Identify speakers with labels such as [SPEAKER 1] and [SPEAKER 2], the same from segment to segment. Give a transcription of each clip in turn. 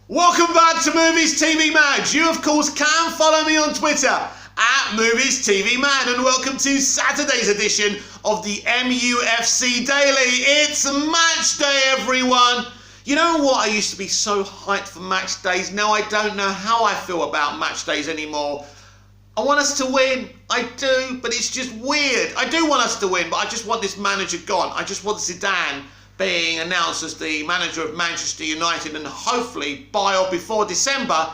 [SPEAKER 1] Welcome back to Movies TV Mag. You of course can follow me on Twitter at Movies TV Man, and welcome to Saturday's edition of the MUFC Daily. It's match day, everyone. You know what? I used to be so hyped for match days. Now I don't know how I feel about match days anymore. I want us to win. I do, but it's just weird. I do want us to win, but I just want this manager gone. I just want Zidane being announced as the manager of Manchester United, and hopefully by or before December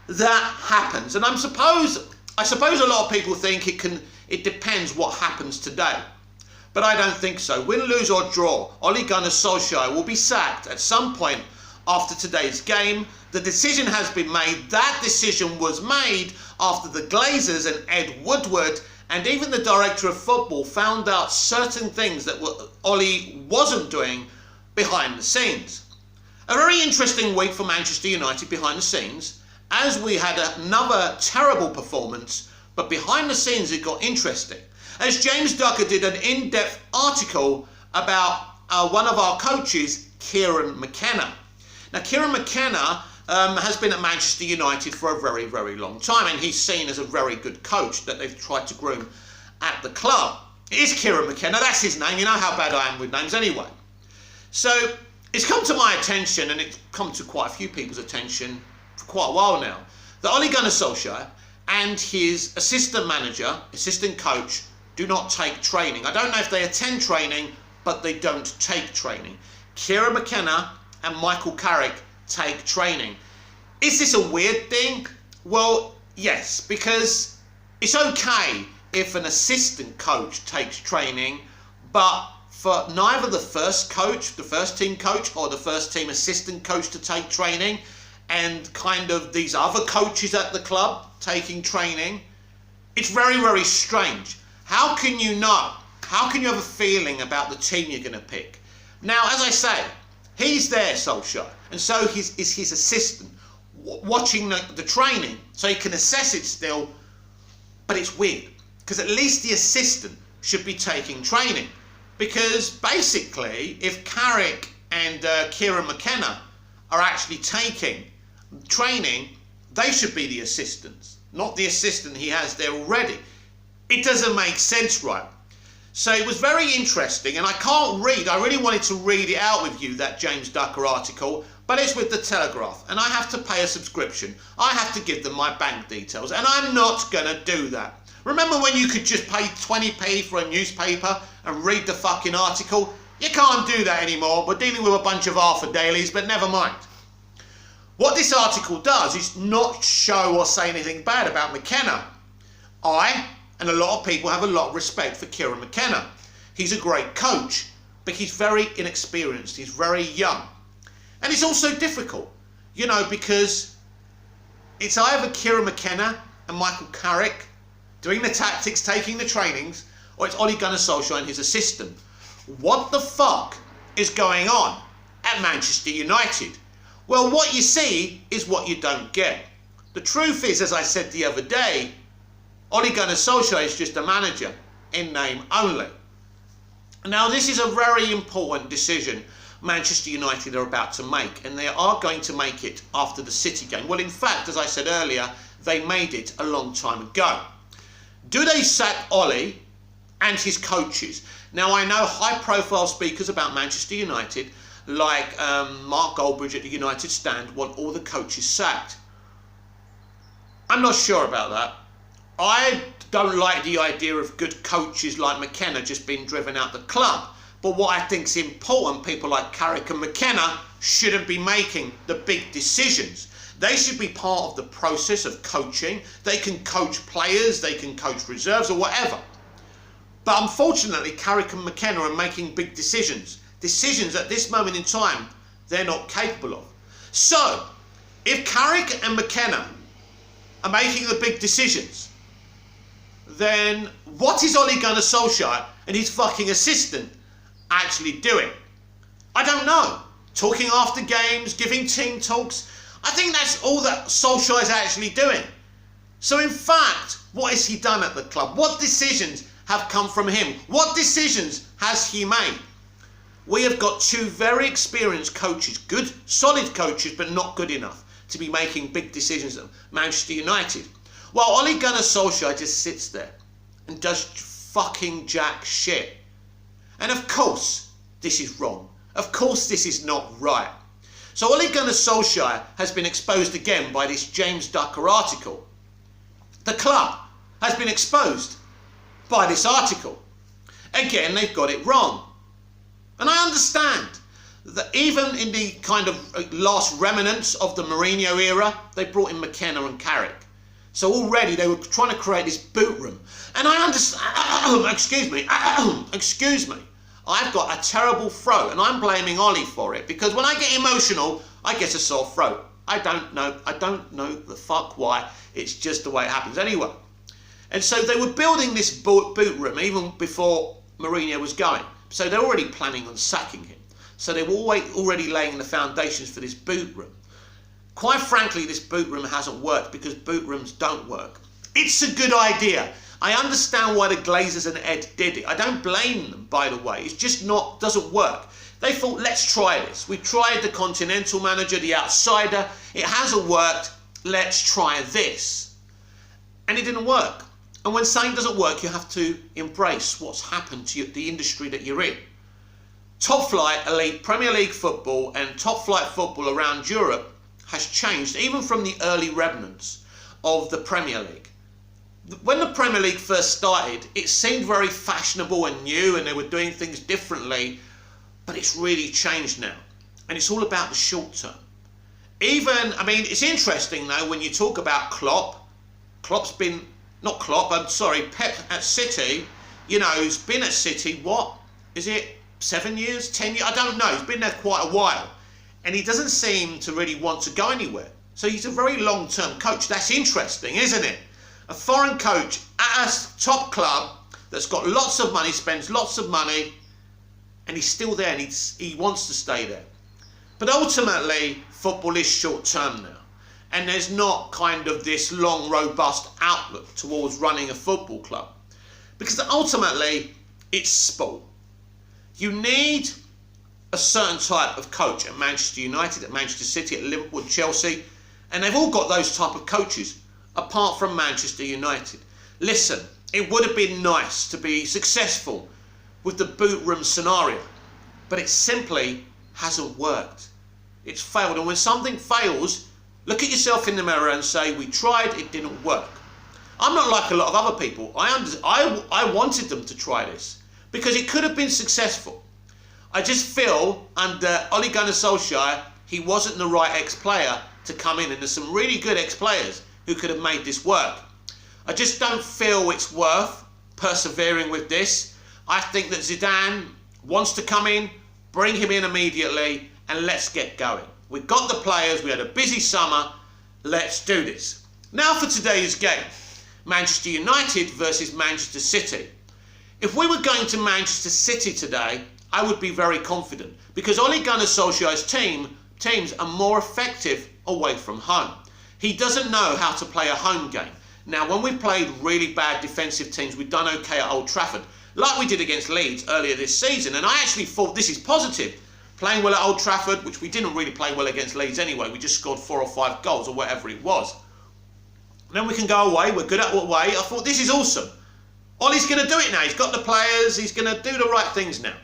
[SPEAKER 1] that happens. And I suppose a lot of people think it depends what happens today. But I don't think so. Win, lose or draw, Ole Gunnar Solskjaer will be sacked at some point after today's game. The decision has been made. That decision was made after the Glazers and Ed Woodward and even the director of football found out certain things that Ole wasn't doing behind the scenes. A very interesting week for Manchester United behind the scenes, as we had another terrible performance, but behind the scenes it got interesting. As James Ducker did an in-depth article about one of our coaches, Kieran McKenna. Now, Kieran McKenna has been at Manchester United for a very, very long time, and he's seen as a very good coach that they've tried to groom at the club. It is Kieran McKenna, that's his name. You know how bad I am with names anyway. So it's come to my attention, and it's come to quite a few people's attention for quite a while now, that Ole Gunnar Solskjaer and his assistant manager, assistant coach, do not take training. I don't know if they attend training, but they don't take training. Kieran McKenna and Michael Carrick take training. Is this a weird thing? Well, yes, because it's okay if an assistant coach takes training, but for neither the first coach, the first team coach, or the first team assistant coach to take training, and kind of these other coaches at the club taking training, it's very, very strange. How can you know? How can you have a feeling about the team you're going to pick? Now, as I say, he's there, Solskjaer, and so is his assistant watching the training, so he can assess it still, but it's weird, because at least the assistant should be taking training, because basically, if Carrick and Kieran McKenna are actually taking training, they should be the assistants, not the assistant he has there already. It doesn't make sense, right? So it was very interesting, and I can't read. I really wanted to read it out with you, that James Ducker article, but it's with the Telegraph, and I have to pay a subscription. I have to give them my bank details, and I'm not going to do that. Remember when you could just pay 20p for a newspaper and read the fucking article? You can't do that anymore. We're dealing with a bunch of Arthur dailies, but never mind. What this article does is not show or say anything bad about McKenna. I and a lot of people have a lot of respect for Kieran McKenna. He's a great coach, but he's very inexperienced. He's very young. And it's also difficult, you know, because it's either Kieran McKenna and Michael Carrick doing the tactics, taking the trainings, or it's Ole Gunnar Solskjaer and his assistant. What the fuck is going on at Manchester United? Well, what you see is what you don't get. The truth is, as I said the other day, Ole Gunnar Solskjaer is just a manager, in name only. Now, this is a very important decision Manchester United are about to make, and they are going to make it after the City game. Well, in fact, as I said earlier, they made it a long time ago. Do they sack Ole and his coaches? Now, I know high-profile speakers about Manchester United, like Mark Goldbridge at the United Stand, want all the coaches sacked. I'm not sure about that. I don't like the idea of good coaches like McKenna just being driven out the club. But what I think is important, people like Carrick and McKenna shouldn't be making the big decisions. They should be part of the process of coaching. They can coach players, they can coach reserves or whatever. But unfortunately, Carrick and McKenna are making big decisions. Decisions at this moment in time they're not capable of. So, if Carrick and McKenna are making the big decisions, then what is Ole Gunnar Solskjaer and his fucking assistant actually doing? I don't know. Talking after games, giving team talks. I think that's all that Solskjaer is actually doing. So in fact, what has he done at the club? What decisions have come from him? What decisions has he made? We have got two very experienced coaches, good, solid coaches, but not good enough. to be making big decisions at Manchester United. While Ole Gunnar Solskjaer just sits there and does fucking jack shit. And of course, this is wrong. Of course, this is not right. So Ole Gunnar Solskjaer has been exposed again by this James Ducker article. The club has been exposed by this article. Again, they've got it wrong. And I understand that even in the kind of last remnants of the Mourinho era, they brought in McKenna and Carrick. So already they were trying to create this boot room. And I understand, excuse me, I've got a terrible throat and I'm blaming Ollie for it because when I get emotional, I get a sore throat. I don't know the fuck why, it's just the way it happens anyway. And so they were building this boot room even before Mourinho was going. So they're already planning on sacking him. So they were already laying the foundations for this boot room. Quite frankly, this boot room hasn't worked because boot rooms don't work. It's a good idea. I understand why the Glazers and Ed did it. I don't blame them, by the way. It's just doesn't work. They thought, let's try this. We tried the Continental manager, the outsider. It hasn't worked. Let's try this. And it didn't work. And when something doesn't work, you have to embrace what's happened to the industry that you're in. Top flight elite Premier League football and top flight football around Europe has changed, even from the early remnants of the Premier League. When the Premier League first started, it seemed very fashionable and new and they were doing things differently, but it's really changed now. And it's all about the short term. It's interesting though, when you talk about Pep at City, he's been at City, 7 years, 10 years? I don't know, he's been there quite a while. And he doesn't seem to really want to go anywhere. So he's a very long-term coach. That's interesting, isn't it? A foreign coach at a top club that's got lots of money, spends lots of money, and he's still there and he wants to stay there. But ultimately, football is short-term now. And there's not kind of this long, robust outlook towards running a football club. Because ultimately, it's sport. You need a certain type of coach at Manchester United, at Manchester City, at Liverpool, at Chelsea, and they've all got those type of coaches, apart from Manchester United. Listen, it would have been nice to be successful with the boot room scenario, but it simply hasn't worked. It's failed, and when something fails, look at yourself in the mirror and say, we tried, it didn't work. I'm not like a lot of other people. I wanted them to try this, because it could have been successful. I just feel under Ole Gunnar Solskjaer, he wasn't the right ex-player to come in, and there's some really good ex-players who could have made this work. I just don't feel it's worth persevering with this. I think that Zidane wants to come in, bring him in immediately, and let's get going. We've got the players, we had a busy summer, let's do this. Now for today's game, Manchester United versus Manchester City. If we were going to Manchester City today, I would be very confident because Ole Gunnar Solskjaer's teams are more effective away from home. He doesn't know how to play a home game. Now, when we've played really bad defensive teams, we've done okay at Old Trafford, like we did against Leeds earlier this season, and I actually thought this is positive. Playing well at Old Trafford, which we didn't really play well against Leeds anyway, we just scored 4 or 5 goals or whatever it was. And then we can go away, we're good at away. I thought this is awesome. Ollie's going to do it now, he's got the players, he's going to do the right things now.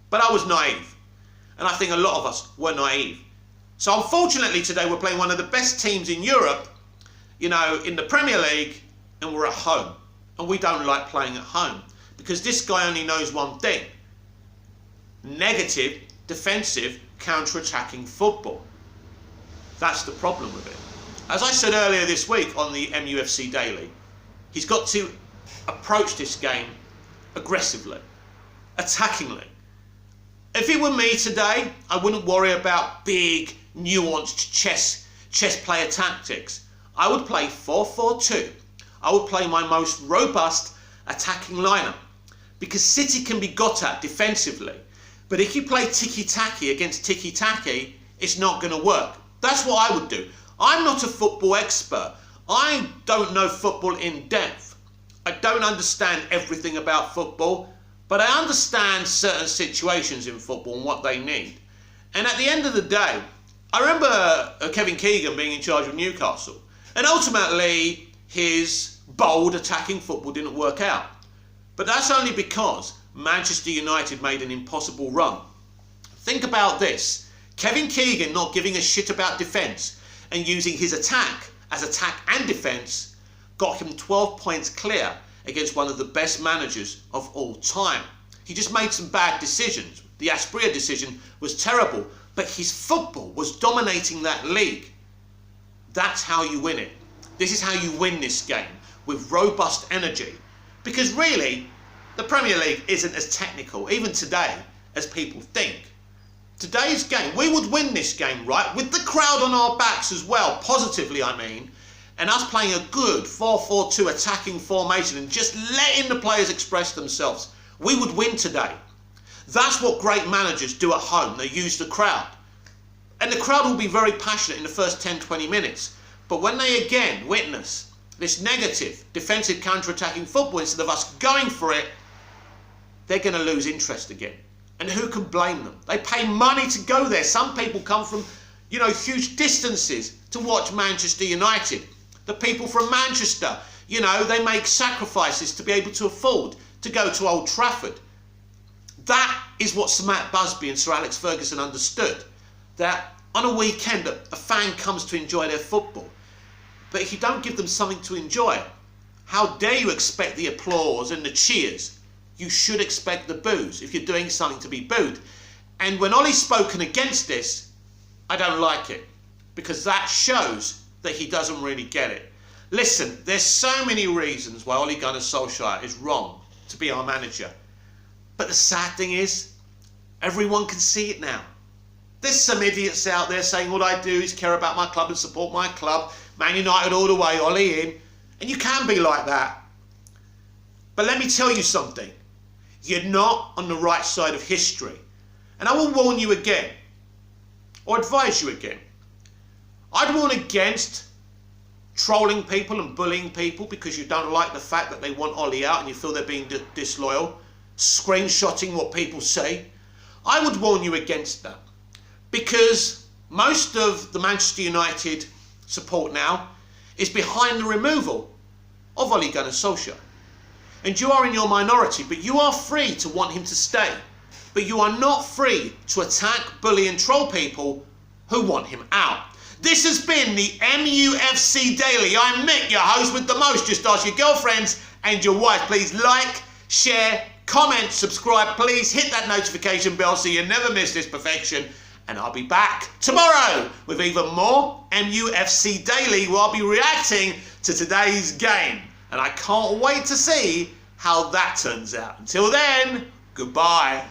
[SPEAKER 1] But I was naive, and I think a lot of us were naive. So unfortunately today we're playing one of the best teams in Europe, in the Premier League, and we're at home. And we don't like playing at home, because this guy only knows one thing: negative, defensive, counter-attacking football. That's the problem with it. As I said earlier this week on the MUFC Daily, he's got to approach this game aggressively, attackingly. If it were me today, I wouldn't worry about big, nuanced chess player tactics. I would play 4-4-2. I would play my most robust attacking lineup, because City can be got at defensively. But if you play tiki-taki against tiki-taki, it's not going to work. That's what I would do. I'm not a football expert. I don't know football in depth. I don't understand everything about football, but I understand certain situations in football and what they need. And at the end of the day, I remember Kevin Keegan being in charge of Newcastle, and ultimately his bold attacking football didn't work out. But that's only because Manchester United made an impossible run. Think about this. Kevin Keegan not giving a shit about defence and using his attack as attack and defence got him 12 points clear against one of the best managers of all time. He just made some bad decisions. The Asprilla decision was terrible, but his football was dominating that league. That's how you win it. This is how you win this game, with robust energy. Because really, the Premier League isn't as technical, even today, as people think. Today's game, we would win this game, right? With the crowd on our backs as well, positively I mean, and us playing a good 4-4-2 attacking formation and just letting the players express themselves. We would win today. That's what great managers do at home. They use the crowd. And the crowd will be very passionate in the first 10-20 minutes. But when they again witness this negative defensive counter-attacking football instead of us going for it, they're going to lose interest again. And who can blame them? They pay money to go there. Some people come from, huge distances to watch Manchester United. The people from Manchester, they make sacrifices to be able to afford to go to Old Trafford. That is what Sir Matt Busby and Sir Alex Ferguson understood. That on a weekend, a fan comes to enjoy their football. But if you don't give them something to enjoy, how dare you expect the applause and the cheers? You should expect the boos if you're doing something to be booed. And when Ollie's spoken against this, I don't like it. Because that shows that he doesn't really get it. Listen, there's so many reasons why Ole Gunnar Solskjaer is wrong to be our manager. But the sad thing is, everyone can see it now. There's some idiots out there saying all I do is care about my club and support my club. Man United all the way, Ole in. And you can be like that. But let me tell you something. You're not on the right side of history. And I will warn you again, or advise you again. I'd warn against trolling people and bullying people because you don't like the fact that they want Ole out and you feel they're being disloyal. Screenshotting what people say. I would warn you against that. Because most of the Manchester United support now is behind the removal of Ole Gunnar Solskjaer. And you are in your minority, but you are free to want him to stay. But you are not free to attack, bully and troll people who want him out. This has been the MUFC Daily. I'm Mick, your host with the most. Just ask your girlfriends and your wife. Please like, share, comment, subscribe. Please hit that notification bell so you never miss this perfection. And I'll be back tomorrow with even more MUFC Daily where I'll be reacting to today's game. And I can't wait to see how that turns out. Until then, goodbye.